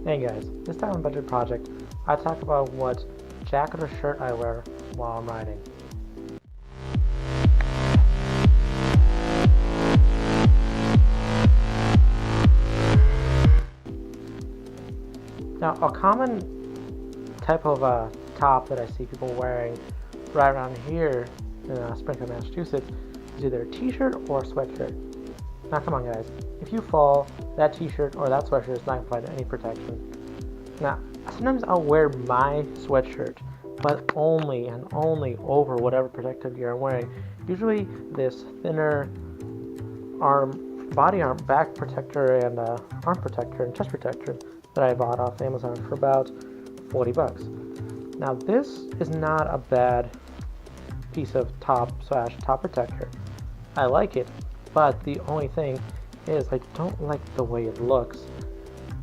Hey guys, this time on Budget Project, I talk about what jacket or shirt I wear while I'm riding. Now, a common type of top that I see people wearing right around here in Springfield, Massachusetts is either a t-shirt or a sweatshirt. Now, come on guys, if you fall, that t-shirt or that sweatshirt is not going to provide any protection. Now, sometimes I'll wear my sweatshirt, but only and only over whatever protective gear I'm wearing. Usually this thinner body arm, back protector and arm protector and chest protector that I bought off Amazon for about $40. Now this is not a bad piece of top protector. I like it, but the only thing is I don't like the way it looks.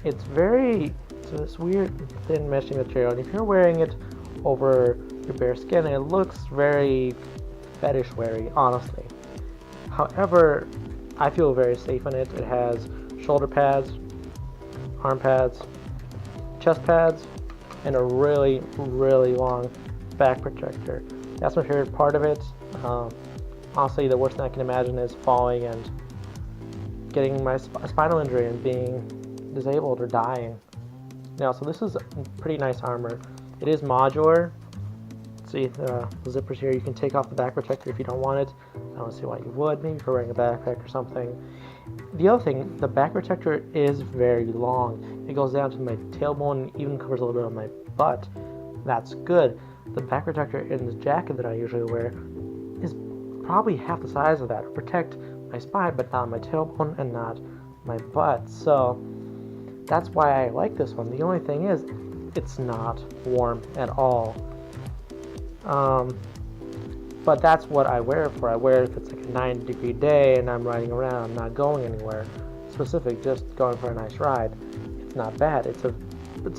It's this weird thin meshing material, and if you're wearing it over your bare skin, it looks very fetish weary, honestly. However, I feel very safe in it. It has shoulder pads, arm pads, chest pads, and a really, really long back protector. That's my favorite part of it. Honestly, the worst thing I can imagine is falling and getting my spinal injury and being disabled or dying. Now, so this is pretty nice armor. It is modular. See the zippers here. You can take off the back protector if you don't want it. I don't see why you would. Maybe for wearing a backpack or something. The other thing, the back protector is very long. It goes down to my tailbone and even covers a little bit of my butt. That's good. The back protector in the jacket that I usually wear is probably half the size of that to protect my spine, but not my tailbone and not my butt. So that's why I like this one. The only thing is, it's not warm at all. But that's what I wear it for. I wear it if it's like a 90-degree day and I'm riding around. I'm not going anywhere specific, just going for a nice ride. It's not bad. It's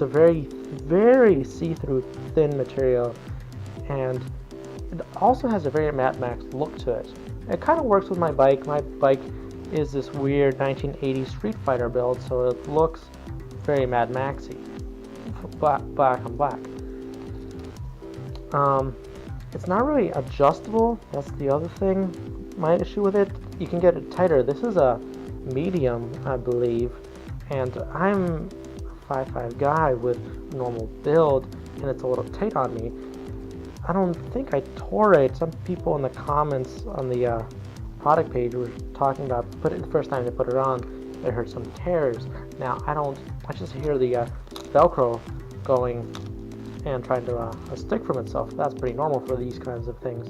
a very, very see-through thin material, and it also has a very Mad Max look to it. It kind of works with my bike. My bike is this weird 1980s Street Fighter build, so it looks very Mad Maxy, black on black. It's not really adjustable. That's the other thing. My issue with it, you can get it tighter. This is a medium, I believe, and I'm a 5'5" guy with normal build, and it's a little tight on me. I don't think I tore it. Some people in the comments on the product page were talking about the first time they put it on, they heard some tears. Now I just hear the Velcro going and trying to stick from itself. That's pretty normal for these kinds of things.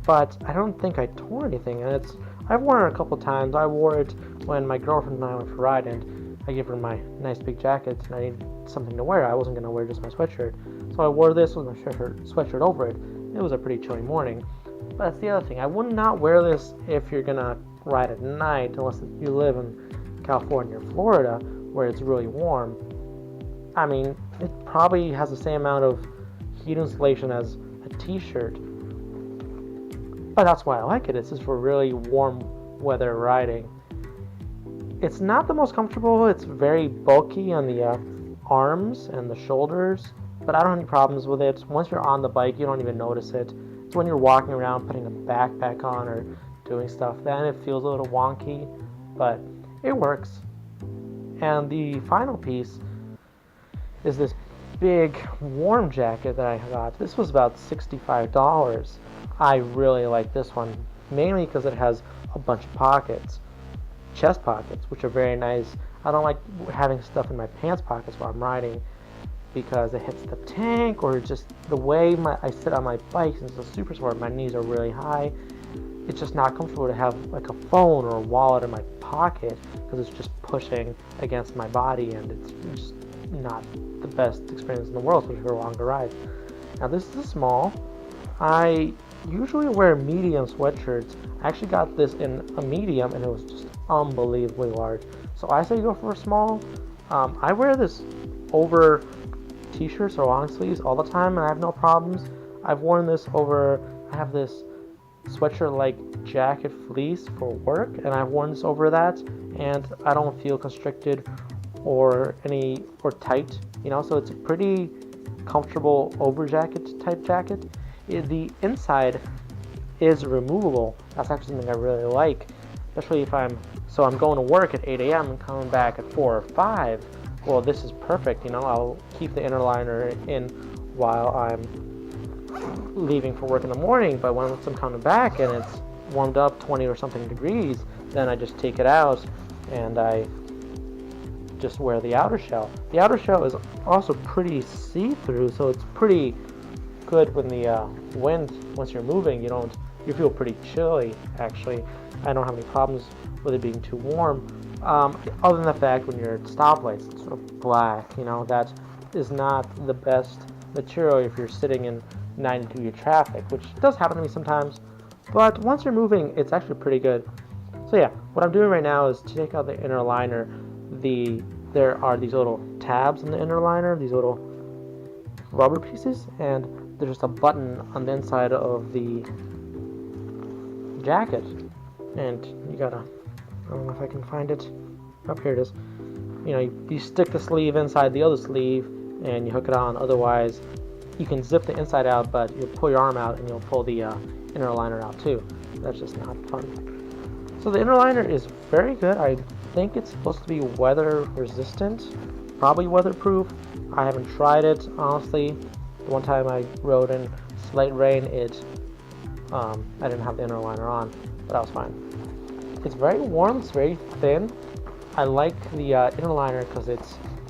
But I don't think I tore anything, and I've worn it a couple times. I wore it when my girlfriend and I went for a ride, and I gave her my nice big jacket, and I needed something to wear. I wasn't going to wear just my sweatshirt. So I wore this with my sweatshirt over it. It was a pretty chilly morning. But that's the other thing. I would not wear this if you're going to ride at night, unless you live in California or Florida, where it's really warm. I mean, it probably has the same amount of heat insulation as a t-shirt. But that's why I like it. It's just for really warm weather riding. It's not the most comfortable. It's very bulky on the arms and the shoulders, but I don't have any problems with it. Once you're on the bike, you don't even notice it. It's when you're walking around putting a backpack on or doing stuff, then it feels a little wonky, but it works. And the final piece is this big warm jacket that I got. This was about $65. I really like this one, mainly because it has a bunch of pockets, chest pockets, which are very nice. I don't like having stuff in my pants pockets while I'm riding because it hits the tank, or just the way I sit on my bike, since it's a super sport, my knees are really high. It's just not comfortable to have like a phone or a wallet in my pocket because it's just pushing against my body, and it's just not the best experience in the world, especially for longer rides. Now this is a small. I usually wear medium sweatshirts. I actually got this in a medium, and it was just unbelievably large. So I say go for a small. I wear this over t-shirts or long sleeves all the time, and I have no problems. I've worn this over. I have this sweatshirt-like jacket fleece for work, and I've worn this over that, and I don't feel constricted or tight, you know, so it's a pretty comfortable over jacket type jacket. The inside is removable. That's actually something I really like, especially if I'm going to work at 8 a.m. and coming back at 4 or 5. Well, this is perfect, you know. I'll keep the inner liner in while I'm leaving for work in the morning, but once I'm coming back and it's warmed up 20 or something degrees, then I just take it out and I just wear the outer shell. The outer shell is also pretty see-through, so it's pretty good when the wind, once you're moving, you feel pretty chilly, actually. I don't have any problems with it being too warm, other than the fact when you're at stoplights, it's sort of black, you know, that is not the best material if you're sitting in 90-degree traffic, which does happen to me sometimes, but once you're moving, it's actually pretty good. So yeah, what I'm doing right now is to take out the inner liner. There are these little tabs in the inner liner, these little rubber pieces, and there's just a button on the inside of the jacket, and you gotta, I don't know if I can find it, up here it is, you know, you stick the sleeve inside the other sleeve and you hook it on. Otherwise you can zip the inside out, but you'll pull your arm out and you'll pull the inner liner out too. That's just not fun. So the inner liner is very good. I think it's supposed to be weather resistant, probably weatherproof. I haven't tried it, honestly. The one time I rode in slight rain, I didn't have the inner liner on, but that was fine. It's very warm, it's very thin. I like the inner liner because it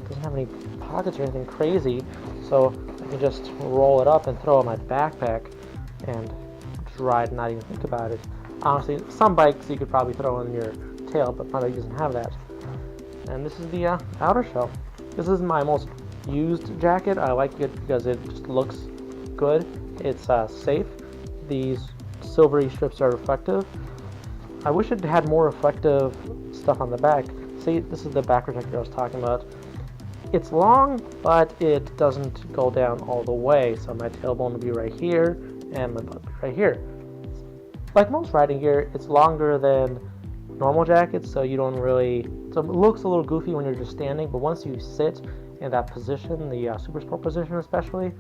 doesn't have any pockets or anything crazy, so I can just roll it up and throw it in my backpack and just ride and not even think about it. Honestly, some bikes you could probably throw in your tail, but my bike doesn't have that. And this is the outer shell. This is my most used jacket. I like it because it just looks good. It's safe. These silvery strips are reflective. I wish it had more reflective stuff on the back. See, this is the back protector I was talking about. It's long, but it doesn't go down all the way, so my tailbone will be right here and my butt will be right here. Like most riding gear, it's longer than normal jackets, so you don't really, so it looks a little goofy when you're just standing, but once you sit in that position, the super sport position especially,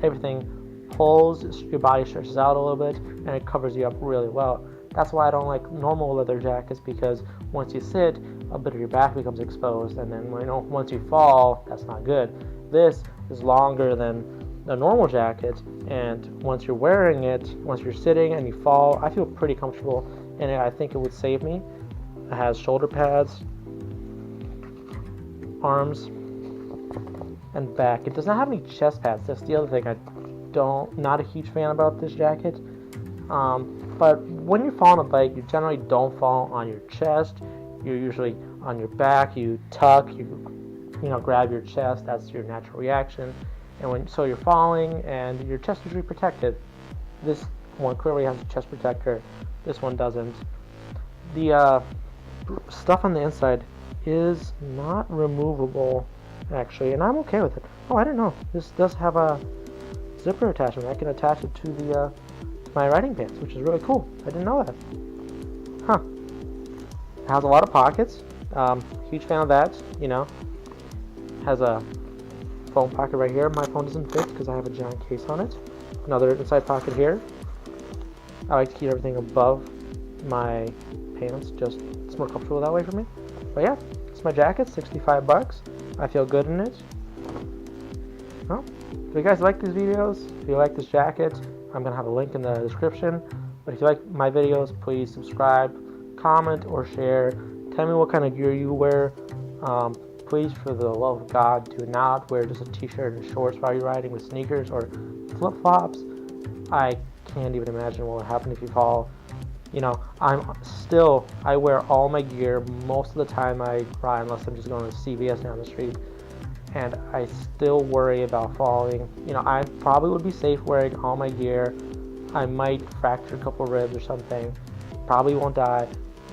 everything pulls, your body stretches out a little bit, and it covers you up really well. That's why I don't like normal leather jackets, because once you sit, a bit of your back becomes exposed, and then once you fall, that's not good. This is longer than a normal jacket, and once you're wearing it, once you're sitting and you fall, I feel pretty comfortable, and I think it would save me. It has shoulder pads, arms, and back. It does not have any chest pads. That's the other thing not a huge fan about this jacket. But when you fall on a bike, you generally don't fall on your chest. You're usually on your back. You tuck, you grab your chest. That's your natural reaction. And so you're falling, and your chest is usually protected. This one clearly has a chest protector. This one doesn't. The stuff on the inside is not removable, actually, and I'm okay with it. Oh, I didn't know. This does have a zipper attachment. I can attach it to my riding pants, which is really cool. I didn't know that. Huh. It has a lot of pockets. Huge fan of that, Has a phone pocket right here. My phone doesn't fit because I have a giant case on it. Another inside pocket here. I like to keep everything above my pants. Just it's more comfortable that way for me. But yeah, it's my jacket, $65. I feel good in it. Well, if you guys like these videos, if you like this jacket, I'm going to have a link in the description. But if you like my videos, please subscribe, comment, or share. Tell me what kind of gear you wear. Please, for the love of God, do not wear just a t-shirt and shorts while you're riding with sneakers or flip-flops. I can't even imagine what would happen if you fall. I wear all my gear most of the time I ride, unless I'm just going to CVS down the street, and I still worry about falling. I probably would be safe wearing all my gear. I might fracture a couple ribs or something. Probably won't die,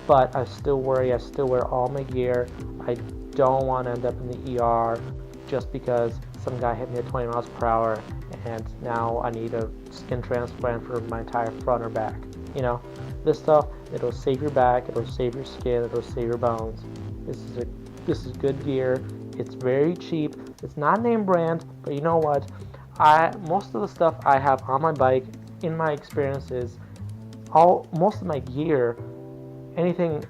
but I still worry. I still wear all my gear. I don't want to end up in the ER just because some guy hit me at 20 miles per hour and now I need a skin transplant for my entire front or back. This stuff, it'll save your back, it'll save your skin, it'll save your bones. This is a This is good gear. It's very cheap. It's not name brand, but you know what? Most of the stuff I have on my bike, in my experiences, most of my gear,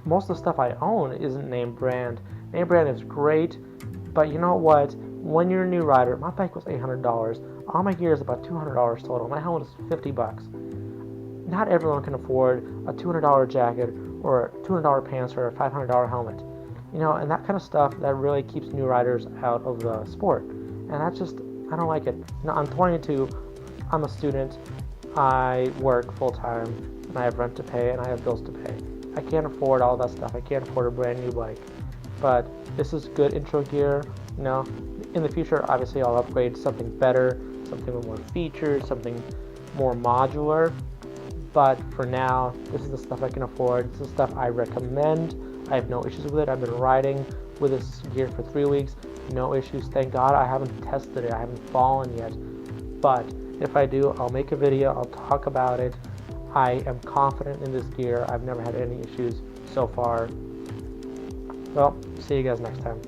most of the stuff I own isn't name brand. Name brand is great, but you know what? When you're a new rider, my bike was $800. All my gear is about $200 total. My helmet is $50. Not everyone can afford a $200 jacket or a $200 pants or a $500 helmet. And that kind of stuff that really keeps new riders out of the sport. And that's just, I don't like it. I'm 22. I'm a student. I work full time, and I have rent to pay, and I have bills to pay. I can't afford all that stuff. I can't afford a brand new bike. But this is good intro gear. In the future, obviously, I'll upgrade to something better, something with more features, something more modular. But for now, this is the stuff I can afford. This is the stuff I recommend. I have no issues with it. I've been riding with this gear for 3 weeks. No issues. Thank God I haven't tested it. I haven't fallen yet. But if I do, I'll make a video. I'll talk about it. I am confident in this gear. I've never had any issues so far. Well, see you guys next time.